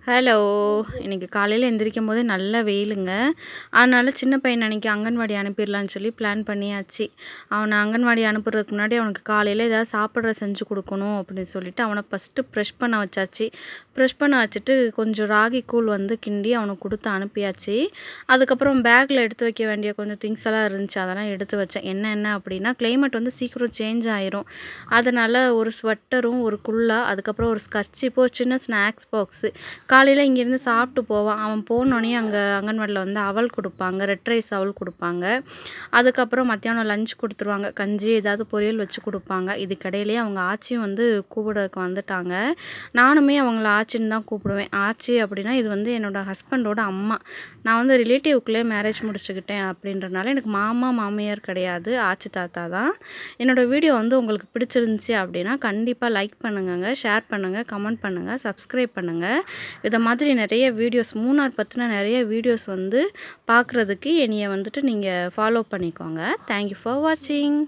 Hello! இன்னைக்கு காலையில எந்திரிக்கும்போதே நல்ல வெயிலுங்க. அதனால சின்ன பையன அன்னைக்கு அங்கன்வாடி அனுப்பிடலான்னு சொல்லி பிளான் பண்ணியாச்சு. அவன அங்கன்வாடி அனுப்புறதுக்கு முன்னாடி அவனுக்கு காலையில ஏதாவது சாப்பிட செஞ்சு குடுக்கணும் அப்படின்னு சொல்லிட்டு, அவன ஃபர்ஸ்ட்டு ப்ரஷ் பண்ண வச்சாச்சு. ப்ரஷ் பண்ண வச்சுட்டு கொஞ்சம் ராகி கூழ் வந்து கிண்டி அவனுக்கு குடுத்து அனுப்பியாச்சு. அதுக்கப்புறம் பேக்ல எடுத்து வைக்க வேண்டிய கொஞ்சம் திங்ஸ் எல்லாம் இருந்துச்சு. அதெல்லாம் எடுத்து வச்சேன். என்ன அப்படின்னா, கிளைமேட் வந்து சீக்கிரம் சேஞ்ச் ஆயிரும். அதனால ஒரு ஸ்வெட்டரும், ஒரு குல்லா, அதுக்கப்புறம் ஒரு ஸ்கர்ச்சிப்பு, ஒரு சின்ன ஸ்நாக்ஸ் பாக்ஸு. காலையில இங்கேருந்து சாப்பிட்டு போவான். அவன் போனோனே அங்கே அங்கன்வாடியில வந்து அவல் குடுப்பாங்க. ரெட் ரைஸ் அவல் குடுப்பாங்க. அதுக்கப்புறம் மத்தியானம் லஞ்ச் குடுத்துருவாங்க. கஞ்சி ஏதாவது பொரியல் வச்சு குடுப்பாங்க. இதுக்கிடையிலயே அவங்க ஆச்சியும் வந்து கூப்பிடறதுக்கு வந்துட்டாங்க. நானுமே அவங்கள ஆச்சின்னு தான் கூப்பிடுவேன். ஆச்சி அப்படின்னா இது வந்து என்னோட ஹஸ்பண்டோட அம்மா. நான் வந்து ரிலேட்டிவ்க்குள்ளே மேரேஜ் முடிச்சுக்கிட்டேன் அப்படின்றனால எனக்கு மாமா, மாமியார் கிடையாது. ஆச்சி தாத்தா தான். என்னோட வீடியோ வந்து உங்களுக்கு பிடிச்சிருந்துச்சி அப்படின்னா கண்டிப்பாக லைக் பண்ணுங்கங்க, ஷேர் பண்ணுங்க, கமெண்ட் பண்ணுங்க, சப்ஸ்கிரைப் பண்ணுங்க. இதை மாதிரி நிறைய வீடியோஸ் மூணார் பற்றின நிறைய வீடியோஸ் வந்து பார்க்குறதுக்கு என்னைய வந்துட்டு நீங்கள் ஃபாலோ பண்ணிக்கோங்க. தேங்க்யூ ஃபார் வாட்சிங்.